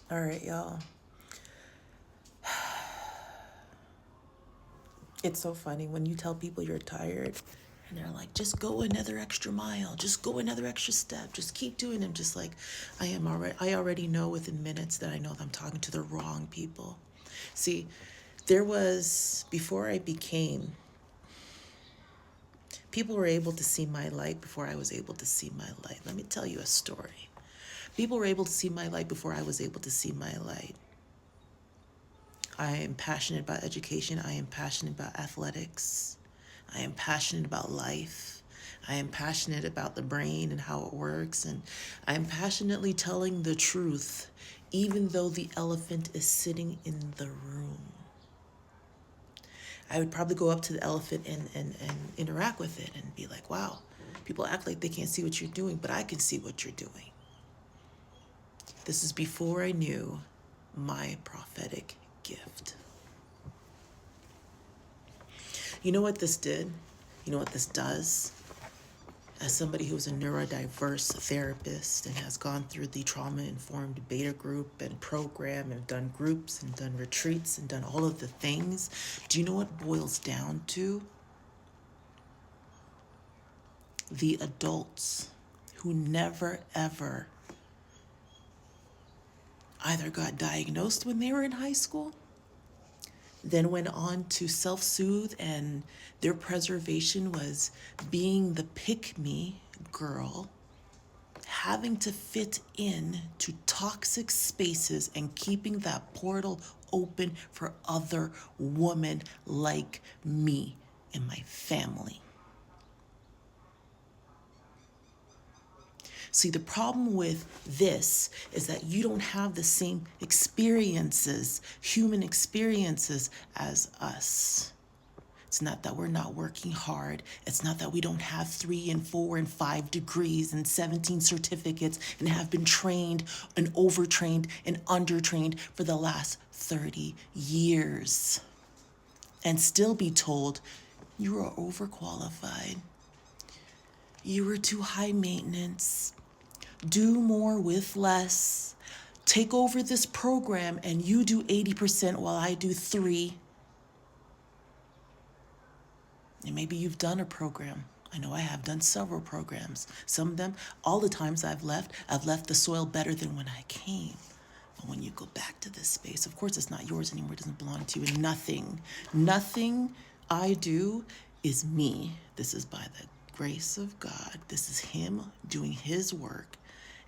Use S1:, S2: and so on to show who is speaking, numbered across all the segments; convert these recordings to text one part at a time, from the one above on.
S1: All right, y'all. It's so funny when you tell people you're tired and they're like, just go another extra mile, just go another extra step, just keep doing it. Just like, I already know within minutes that I know that I'm talking to the wrong people. See, before I became, people were able to see my light before I was able to see my light. Let me tell you a story. People were able to see my light before I was able to see my light. I am passionate about education. I am passionate about athletics. I am passionate about life. I am passionate about the brain and how it works. And I am passionately telling the truth, even though the elephant is sitting in the room. I would probably go up to the elephant and interact with it and be like, wow, people act like they can't see what you're doing, but I can see what you're doing. This is before I knew my prophetic gift. You know what this did? You know what this does? As somebody who's a neurodiverse therapist and has gone through the trauma-informed beta group and program and done groups and done retreats and done all of the things, do you know what boils down to? The adults who never ever either got diagnosed when they were in high school, then went on to self-soothe, and their preservation was being the pick-me girl, having to fit in to toxic spaces and keeping that portal open for other women like me and my family. See, the problem with this is that you don't have the same experiences, human experiences, as us. It's not that we're not working hard. It's not that we don't have 3 and 4 and 5 degrees and 17 certificates and have been trained and overtrained and undertrained for the last 30 years and still be told you are overqualified. You are too high maintenance. Do more with less. Take over this program and you do 80% while I do 3. And maybe you've done a program. I know I have done several programs. Some of them, all the times I've left the soil better than when I came. But when you go back to this space, of course it's not yours anymore, it doesn't belong to you. And nothing I do is me. This is by the grace of God. This is Him doing His work,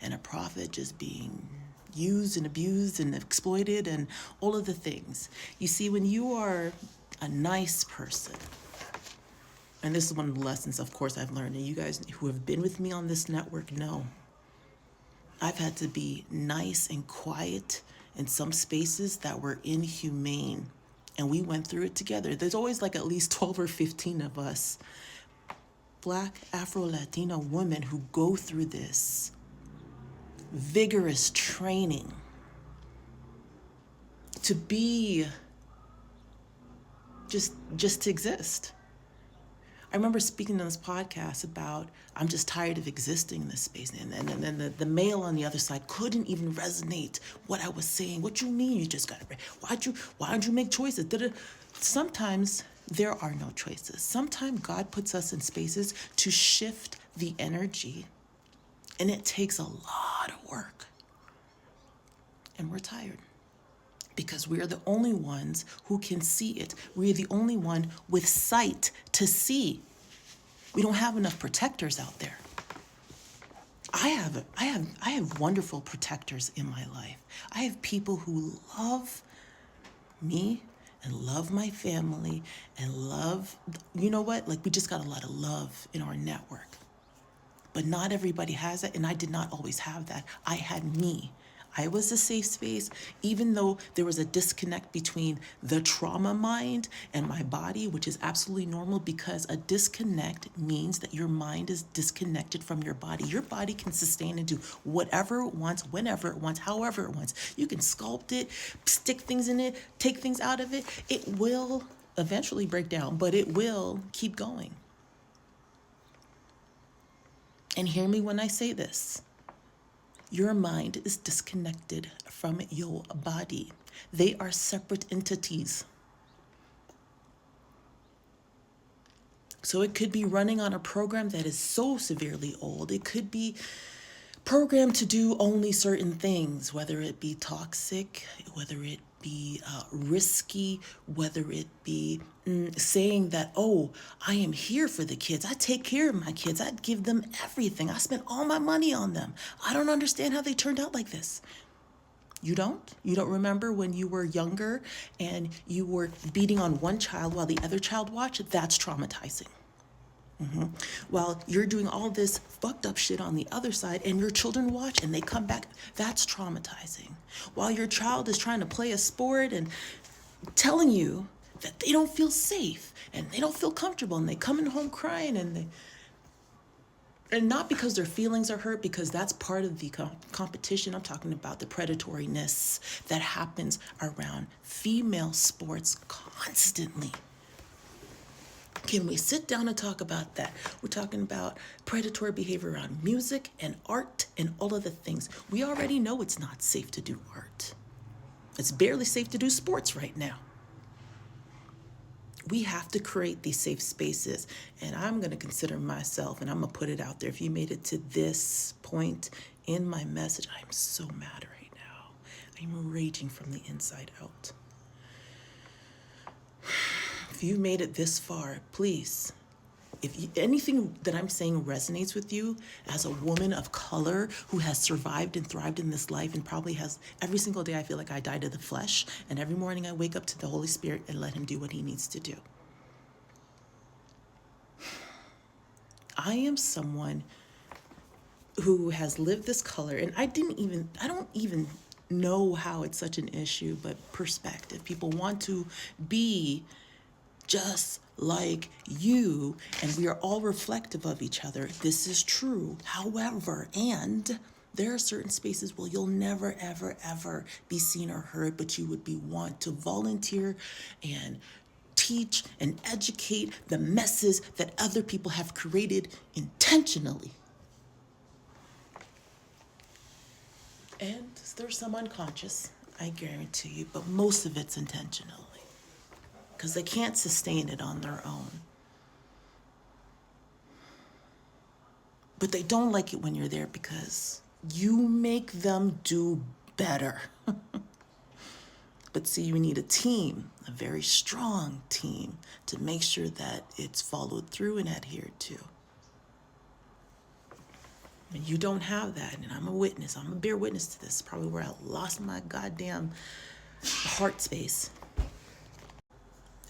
S1: and a prophet just being used and abused and exploited and all of the things. You see, when you are a nice person, and this is one of the lessons, of course, I've learned, and you guys who have been with me on this network know, I've had to be nice and quiet in some spaces that were inhumane. And we went through it together. There's always like at least 12 or 15 of us, Black Afro-Latina women, who go through this vigorous training to be just to exist. I remember speaking on this podcast about I'm just tired of existing in this space. And then the male on the other side couldn't even resonate what I was saying. What you mean you just got it? Why don't you make choices? Sometimes there are no choices. Sometimes God puts us in spaces to shift the energy, and it takes a lot of work. And we're tired, because we're the only ones who can see it. We're the only one with sight to see. We don't have enough protectors out there. I have wonderful protectors in my life. I have people who love me and love my family and love, you know what? Like, we just got a lot of love in our network. But not everybody has it, and I did not always have that. I had me. I was a safe space, even though there was a disconnect between the trauma mind and my body, which is absolutely normal, because a disconnect means that your mind is disconnected from your body. Your body can sustain and do whatever it wants, whenever it wants, however it wants. You can sculpt it, stick things in it, take things out of it. It will eventually break down, but it will keep going. And hear me when I say this. Your mind is disconnected from your body. They are separate entities. So it could be running on a program that is so severely old. It could be programmed to do only certain things, whether it be toxic, whether it be risky, whether it be saying that, oh, I am here for the kids. I take care of my kids. I give them everything. I spend all my money on them. I don't understand how they turned out like this. You don't? You don't remember when you were younger and you were beating on one child while the other child watched? That's traumatizing. While you're doing all this fucked up shit on the other side and your children watch and they come back, that's traumatizing. While your child is trying to play a sport and telling you that they don't feel safe and they don't feel comfortable and they come in home crying and not because their feelings are hurt, because that's part of the competition. I'm talking about the predatoriness that happens around female sports constantly. Can we sit down and talk about that? We're talking about predatory behavior around music and art and all of the things. We already know it's not safe to do art. It's barely safe to do sports right now. We have to create these safe spaces. And I'm going to consider myself, and I'm going to put it out there. If you made it to this point in my message, I'm so mad right now. I'm raging from the inside out. If you made it this far, please, anything that I'm saying resonates with you as a woman of color who has survived and thrived in this life and probably has, every single day I feel like I die to the flesh, and every morning I wake up to the Holy Spirit and let him do what he needs to do. I am someone who has lived this color, and I don't even know how it's such an issue, but perspective. People want to be just like you, and we are all reflective of each other. This is true. However, and there are certain spaces where you'll never, ever, ever be seen or heard, but you would be want to volunteer and teach and educate the messes that other people have created intentionally. And there's some unconscious, I guarantee you, but most of it's intentionally, because they can't sustain it on their own. But they don't like it when you're there because you make them do better. But see, you need a team, a very strong team, to make sure that it's followed through and adhered to. And you don't have that, and I'm a witness. I'm a bear witness to this. Probably where I lost my goddamn heart space,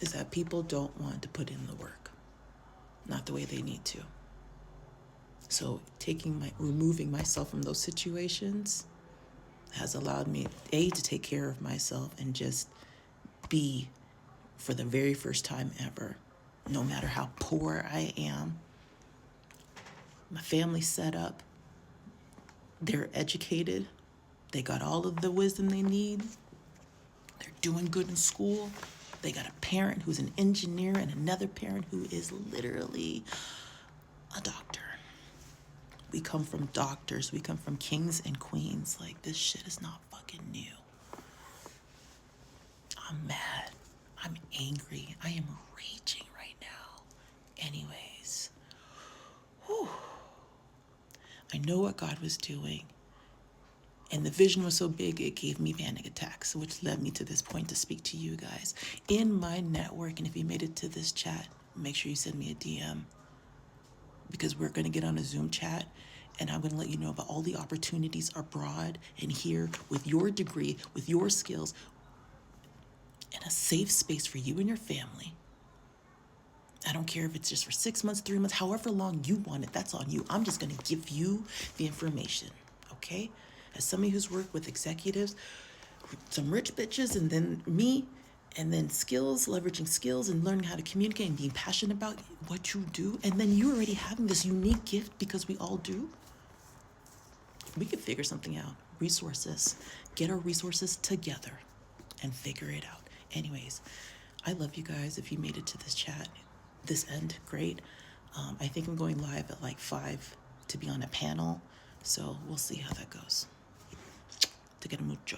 S1: is that people don't want to put in the work, not the way they need to. So removing myself from those situations has allowed me, A, to take care of myself and just be, for the very first time ever, no matter how poor I am, my family's set up, they're educated, they got all of the wisdom they need, they're doing good in school, they got a parent who's an engineer and another parent who is literally a doctor. We come from doctors, we come from kings and queens. Like, this shit is not fucking new. I'm mad, I'm angry, I am raging right now. Anyways, whew. I know what God was doing. And the vision was so big, it gave me panic attacks, which led me to this point to speak to you guys in my network. And if you made it to this chat, make sure you send me a DM, because we're going to get on a Zoom chat and I'm going to let you know about all the opportunities abroad and here with your degree, with your skills, and a safe space for you and your family. I don't care if it's just for 6 months, 3 months, however long you want it, that's on you. I'm just going to give you the information, okay? As somebody who's worked with executives, some rich bitches, and then me, and then skills, leveraging skills and learning how to communicate and being passionate about what you do, and then you already having this unique gift, because we all do, we could figure something out. Resources. Get our resources together and figure it out. Anyways, I love you guys. If you made it to this chat, this end, great. I think I'm going live at like 5 to be on a panel. So we'll see how that goes. Te quiero mucho.